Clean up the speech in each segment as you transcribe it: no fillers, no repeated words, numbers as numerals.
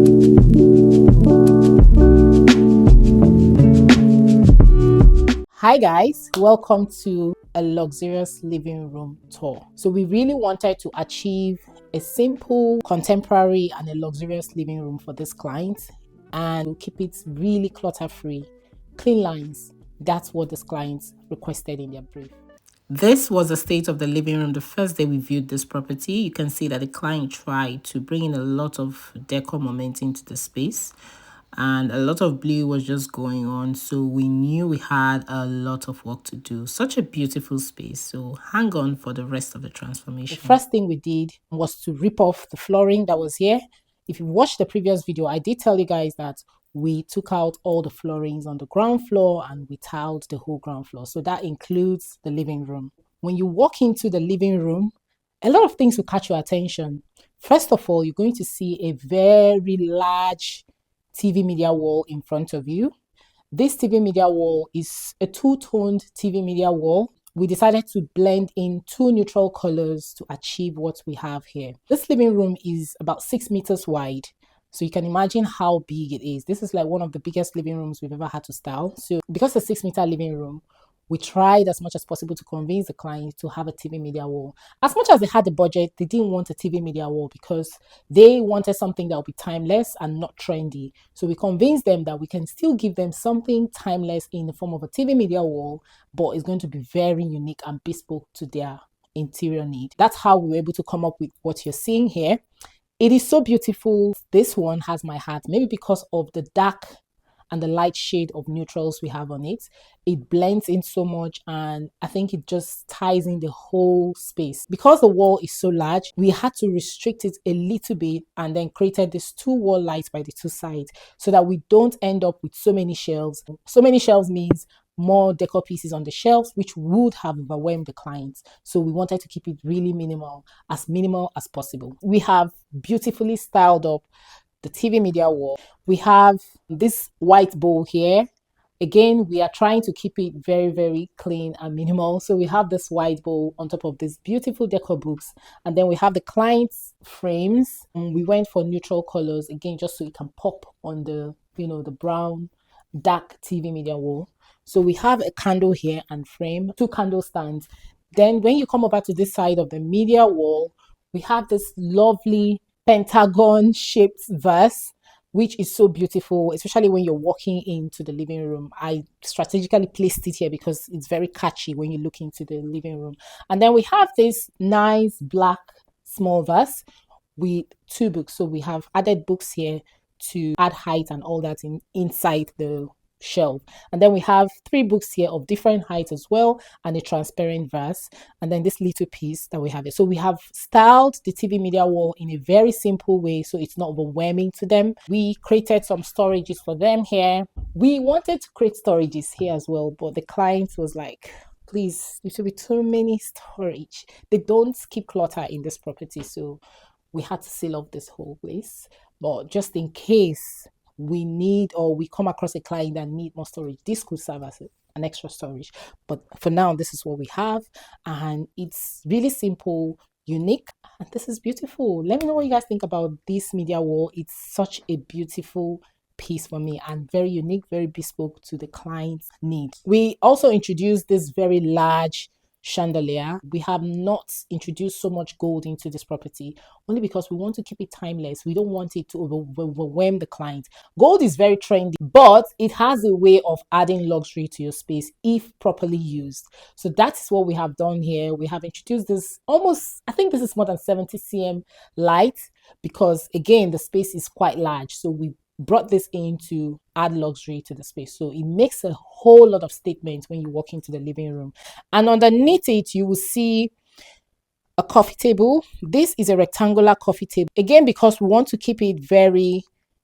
Hi guys, welcome to a luxurious living room tour. So we really wanted to achieve a simple, contemporary and a luxurious living room for this client, and we'll keep it really clutter free, clean lines. That's what this client requested in their brief. This was the state of the living room the first day we viewed this property. You can see that the client tried to bring in a lot of decor moment into the space, and a lot of blue was just going on, so we knew we had a lot of work to do. Such a beautiful space, so hang on for the rest of the transformation. The first thing we did was to rip off the flooring that was here. If you watched the previous video, I did tell you guys that we took out all the floorings on the ground floor and we tiled the whole ground floor, so that includes the living room. When you walk into the living room, a lot of things will catch your attention. First of all, you're going to see a very large TV media wall in front of you. This TV media wall is a two-toned TV media wall. We decided to blend in two neutral colors to achieve what we have here. This living room is about 6 meters wide, so you can imagine how big it is. This is like one of the biggest living rooms we've ever had to style. So because it's a 6-meter living room, we tried as much as possible to convince the client to have a TV media wall. As much as they had the budget, they didn't want a TV media wall because they wanted something that would be timeless and not trendy. So we convinced them that we can still give them something timeless in the form of a TV media wall, but it's going to be very unique and bespoke to their interior need. That's how we were able to come up with what you're seeing here. It is so beautiful. This one has my heart, maybe because of the dark and the light shade of neutrals we have on it. It blends in so much, and I think it just ties in the whole space. Because the wall is so large, we had to restrict it a little bit and then created these two wall lights by the two sides so that we don't end up with so many shelves. So many shelves means more decor pieces on the shelves, which would have overwhelmed the clients. So we wanted to keep it really minimal as possible. We have beautifully styled up the TV media wall. We have this white bowl here. Again, we are trying to keep it very, very clean and minimal. So we have this white bowl on top of these beautiful decor books. And then we have the client's frames. And we went for neutral colors, again, just so it can pop on the, the brown, dark TV media wall. So we have a candle here and frame, two candle stands. Then when you come over to this side of the media wall, we have this lovely pentagon shaped vase, which is so beautiful, especially when you're walking into the living room. I strategically placed it here because it's very catchy when you look into the living room. And then we have this nice black small vase with two books. So we have added books here to add height and all that inside the shelf. And then we have 3 books here of different heights as well, and a transparent vase, and then this little piece that we have here. So we have styled the TV media wall in a very simple way so it's not overwhelming to them. We created some storages for them here. We wanted to create storages here as well, but the client was like, please, there should be too many storage. They don't keep clutter in this property, so we had to seal off this whole place. But just in case we need or we come across a client that need more storage, this could serve as an extra storage. But for now, this is what we have, and it's really simple, unique, and this is beautiful. Let me know what you guys think about this media wall. It's such a beautiful piece for me and very unique, very bespoke to the client's needs. We also introduced this very large chandelier. We have not introduced so much gold into this property only because we want to keep it timeless. We don't want it to overwhelm the client. Gold is very trendy, but it has a way of adding luxury to your space if properly used. So that's what we have done here. We have introduced this I think this is more than 70 cm light because again, the space is quite large. So we brought this in to add luxury to the space. So it makes a whole lot of statements when you walk into the living room. And underneath it, you will see a coffee table. This is a rectangular coffee table. Again, because we want to keep it very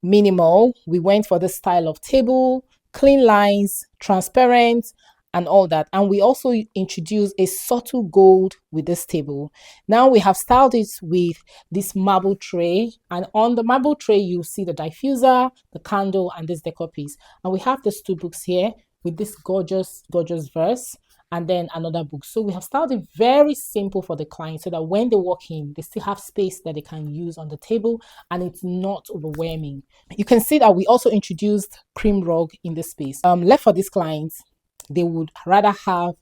minimal, we went for this style of table, clean lines, transparent, and all that. And we also introduced a subtle gold with this table. Now we have styled it with this marble tray, and on the marble tray you see the diffuser, the candle, and this decor piece. And we have these 2 books here with this gorgeous verse, and then another book. So we have started very simple for the client so that when they walk in, they still have space that they can use on the table and it's not overwhelming. You can see that we also introduced cream rug in this space. Left for these clients, they would rather have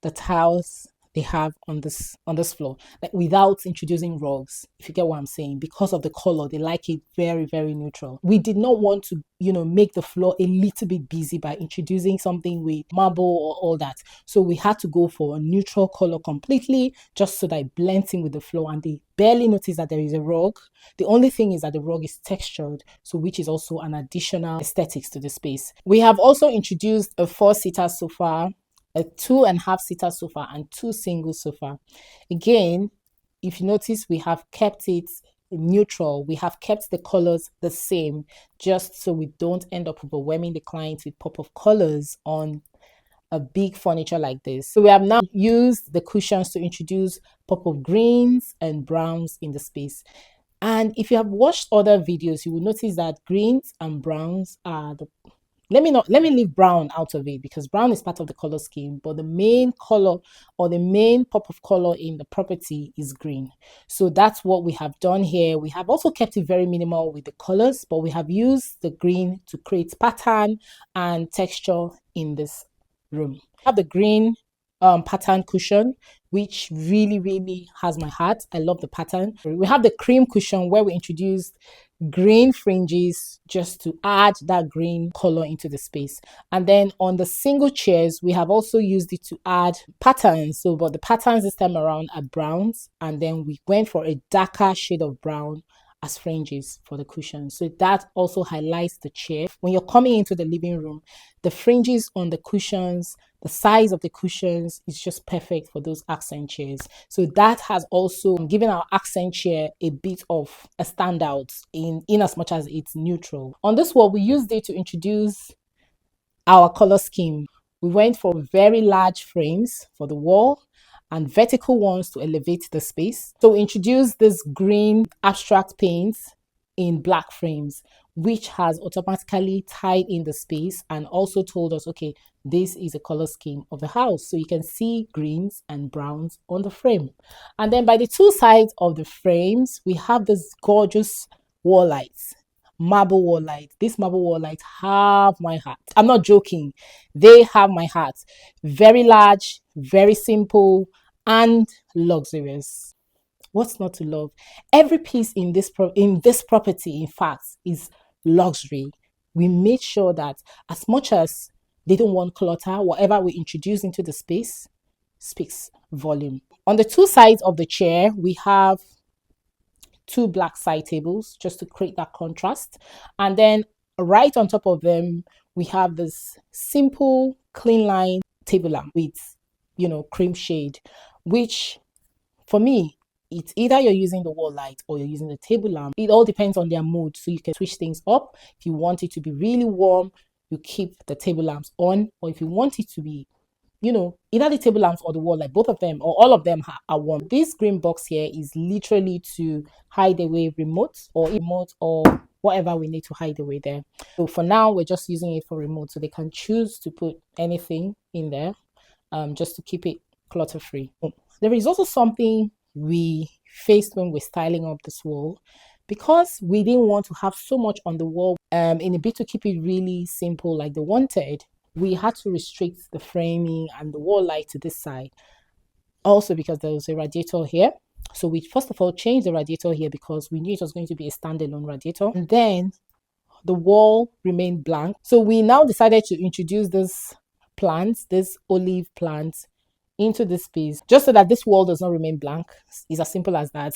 the tiles they have on this floor, like without introducing rugs, if you get what I'm saying, because of the color. They like it very, very neutral. We did not want to, make the floor a little bit busy by introducing something with marble or all that. So we had to go for a neutral color completely, just so that it blends in with the floor and they barely notice that there is a rug. The only thing is that the rug is textured, so which is also an additional aesthetics to the space. We have also introduced a 4-seater sofa, a 2.5-seater sofa, and 2 single sofa. Again, if you notice, we have kept it neutral. We have kept the colors the same, just so we don't end up overwhelming the clients with pop of colors on a big furniture like this. So we have now used the cushions to introduce pop of greens and browns in the space. And if you have watched other videos, you will notice that greens and browns are the let me leave brown out of it, because brown is part of the color scheme, but the main color or the main pop of color in the property is green. So that's what we have done here. We have also kept it very minimal with the colors, but we have used the green to create pattern and texture in this room. I have the green pattern cushion, which really, really has my heart. I love the pattern. We have the cream cushion where we introduced green fringes just to add that green color into the space. And then on the single chairs, we have also used it to add patterns. So, but the patterns this time around are browns, and then we went for a darker shade of brown as fringes for the cushions. So that also highlights the chair. When you're coming into the living room, the fringes on the cushions, the size of the cushions is just perfect for those accent chairs. So that has also given our accent chair a bit of a standout in as much as it's neutral. On this wall, we used it to introduce our color scheme. We went for very large frames for the wall and vertical ones to elevate the space. So we introduced this green abstract paints in black frames, which has automatically tied in the space and also told us, okay, this is a color scheme of the house. So you can see greens and browns on the frame. And then by the two sides of the frames, we have this gorgeous wall lights, marble wall lights. These marble wall lights have my heart. I'm not joking. They have my heart. Very large, very simple, and luxurious. What's not to love? Every piece in this property, in fact, is luxury. We made sure that as much as they don't want clutter, whatever we introduce into the space speaks volume. On the two sides of the chair, we have 2 black side tables just to create that contrast. And then right on top of them, we have this simple clean line table lamp with, cream shade, which for me, it's either you're using the wall light or you're using the table lamp. It all depends on their mood. So you can switch things up. If you want it to be really warm, you keep the table lamps on. Or if you want it to be, either the table lamps or the wall light, both of them or all of them are warm. This green box here is literally to hide away remote or whatever we need to hide away there. So for now, we're just using it for remote. So they can choose to put anything in there just to keep it clutter free. There is also something we faced when we're styling up this wall, because we didn't want to have so much on the wall in a bit to keep it really simple like they wanted. We had to restrict the framing and the wall light to this side, also because there was a radiator here. So we first of all changed the radiator here because we knew it was going to be a standalone radiator, and then the wall remained blank. So we now decided to introduce this olive plants into this space, just so that this wall does not remain blank. It's as simple as that.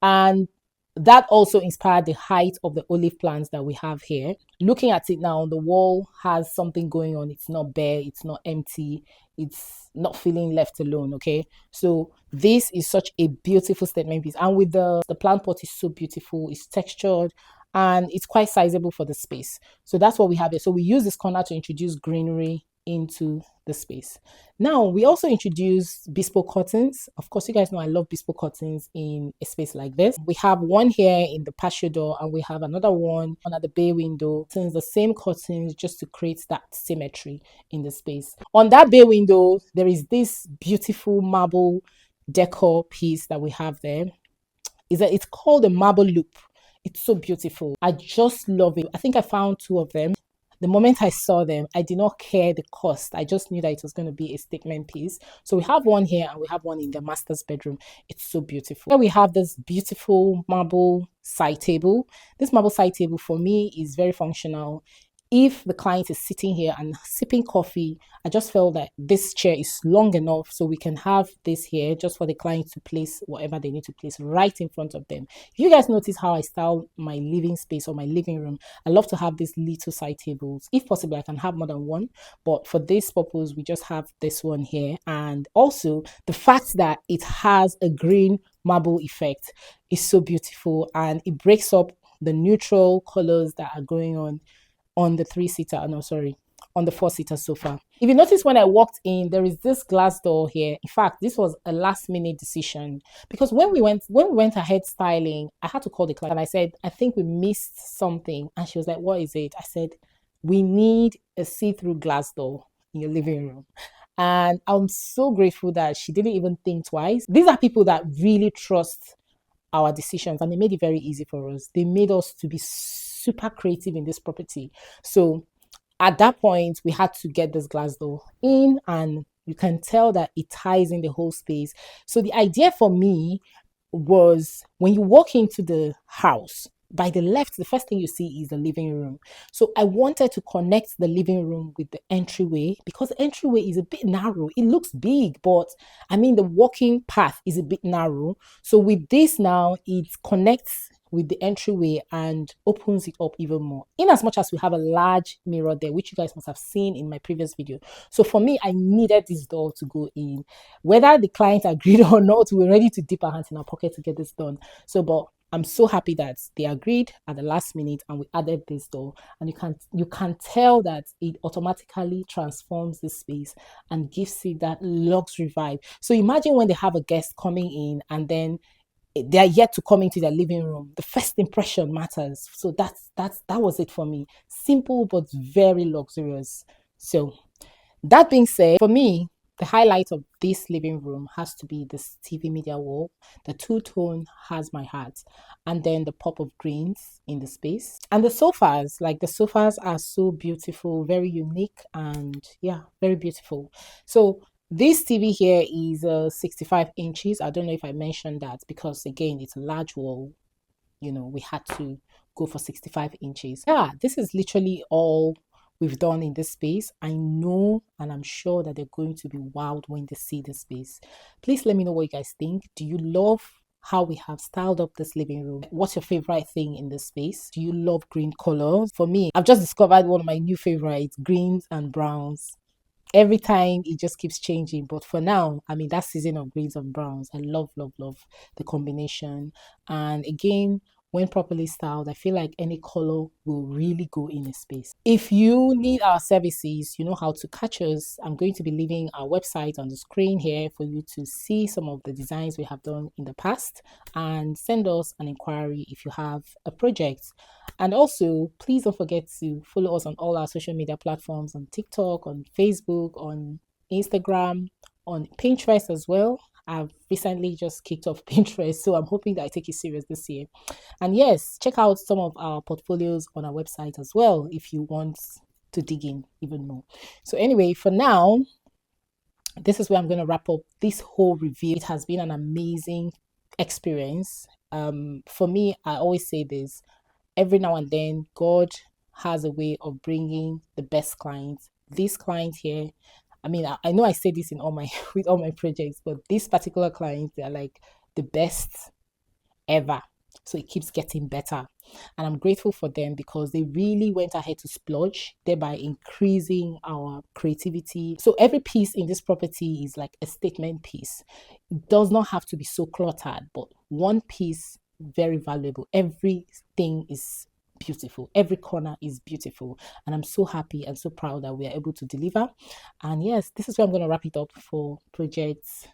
And that also inspired the height of the olive plants that we have here. Looking at it now, the wall has something going on. It's not bare, it's not empty, it's not feeling left alone. Okay, so this is such a beautiful statement piece, and with the plant pot is so beautiful. It's textured and it's quite sizable for the space. So that's what we have here. So we use this corner to introduce greenery into the space. Now, we also introduced bespoke curtains. Of course, you guys know I love bespoke curtains in a space like this. We have one here in the patio door, and we have another one under the bay window. Since the same curtains, just to create that symmetry in the space. On that bay window, there is this beautiful marble decor piece that we have there. It's called a marble loop. It's so beautiful. I just love it. I think I found two of them. The moment I saw them, I did not care the cost. I just knew that it was going to be a statement piece. So we have one here and we have one in the master's bedroom. It's so beautiful. Here we have this beautiful marble side table. This marble side table for me is very functional. If the client is sitting here and sipping coffee, I just felt that this chair is long enough so we can have this here just for the client to place whatever they need to place right in front of them. If you guys notice how I style my living space or my living room, I love to have these little side tables. If possible, I can have more than one, but for this purpose, we just have this one here. And also the fact that it has a green marble effect is so beautiful, and it breaks up the neutral colors that are going on the on the four-seater sofa. If you notice, when I walked in, there is this glass door here. In fact, this was a last-minute decision because when we went ahead styling, I had to call the client and I said, I think we missed something. And she was like, what is it? I said, we need a see-through glass door in your living room. And I'm so grateful that she didn't even think twice. These are people that really trust our decisions, and they made it very easy for us. They made us to be super creative in this property. So at that point, we had to get this glass door in, and you can tell that it ties in the whole space. So the idea for me was, when you walk into the house, by the left, the first thing you see is the living room. So I wanted to connect the living room with the entryway, because the entryway is a bit narrow. It looks big, but I mean, the walking path is a bit narrow. So with this now, it connects with the entryway and opens it up even more, in as much as we have a large mirror there, which you guys must have seen in my previous video. So for me, I needed this door to go in. Whether the client agreed or not, we were ready to dip our hands in our pocket to get this done. So, but I'm so happy that they agreed at the last minute and we added this door, and you can tell that it automatically transforms the space and gives it that luxury vibe. So imagine when they have a guest coming in and then they are yet to come into their living room. The first impression matters. So that was it for me. Simple but very luxurious. So that being said, for me, the highlight of this living room has to be this TV media wall. The two-tone has my heart. And then the pop of greens in the space. And the sofas, like the sofas are so beautiful, very unique, and yeah, very beautiful. So this TV here is 65 inches. I don't know if I mentioned that because, again, it's a large wall. You know, we had to go for 65 inches. Yeah, this is literally all we've done in this space. I know and I'm sure that they're going to be wowed when they see this space. Please let me know what you guys think. Do you love how we have styled up this living room? What's your favorite thing in this space? Do you love green colors? For me, I've just discovered one of my new favorites, greens and browns. Every time it just keeps changing, but for now, I mean, that season of greens and browns, I love the combination. And again, when properly styled, I feel like any color will really go in a space. If you need our services, you know how to catch us. I'm going to be leaving our website on the screen here for you to see some of the designs we have done in the past, and send us an inquiry if you have a project. And also, please don't forget to follow us on all our social media platforms, on TikTok, on Facebook, on Instagram, on Pinterest as well. I've recently just kicked off Pinterest, so I'm hoping that I take it serious this year. And yes, check out some of our portfolios on our website as well if you want to dig in even more. So anyway, for now, this is where I'm going to wrap up this whole review. It has been an amazing experience. For me, I always say this, every now and then, God has a way of bringing the best clients. This client here, I mean, I know I say this in all my with all my projects, but this particular client, they're like the best ever. So it keeps getting better. And I'm grateful for them because they really went ahead to splurge, thereby increasing our creativity. So every piece in this property is like a statement piece. It does not have to be so cluttered, but one piece, very valuable. Everything is beautiful. Every corner is beautiful, and I'm so happy and so proud that we are able to deliver. And yes, this is where I'm going to wrap it up for projects.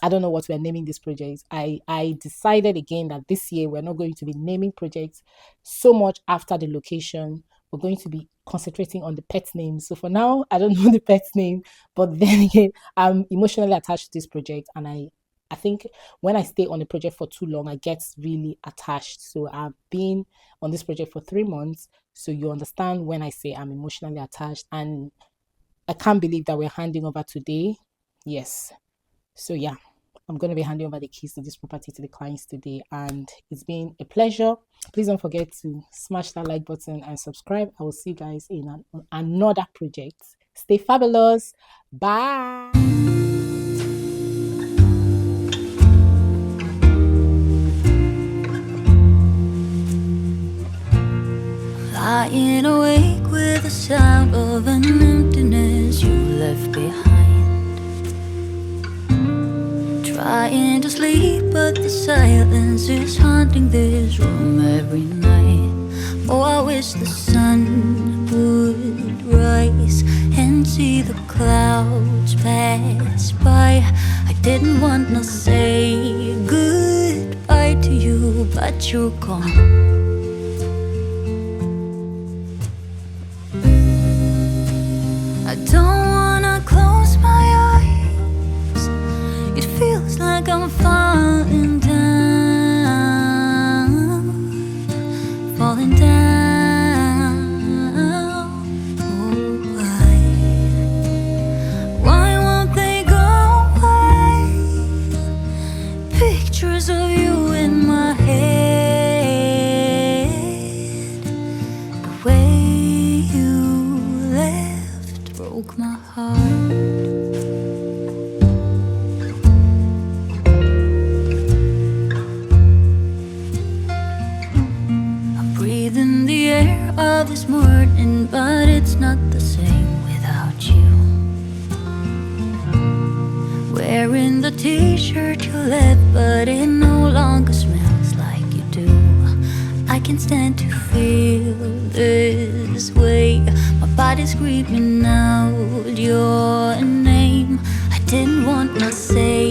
I don't know what we're naming these projects. I decided again that this year we're not going to be naming projects so much after the location. We're going to be concentrating on the pet names. So for now, I don't know the pet name, but then again, I'm emotionally attached to this project, and I think when I stay on a project for too long, I get really attached. So I've been on this project for 3 months. So you understand when I say I'm emotionally attached, and I can't believe that we're handing over today. Yes. So yeah, I'm going to be handing over the keys to this property to the clients today, and it's been a pleasure. Please don't forget to smash that like button and subscribe. I will see you guys in another project. Stay fabulous. Bye. Lying awake with the sound of an emptiness you left behind. Trying to sleep, but the silence is haunting this room every night. Oh, I wish the sun would rise and see the clouds pass by. I didn't want to say goodbye to you, but you're gone. I don't wanna close my eyes. It feels like I'm falling down, falling down. Oh, why won't they go away? Pictures of you in my head. The way you left broke my heart. I'm breathing the air of this morning, but it's not the same without you. Wearing the t-shirt you left, but it no longer smells like you do. I can't stand to feel this way. My body's screaming out your name. I didn't want to say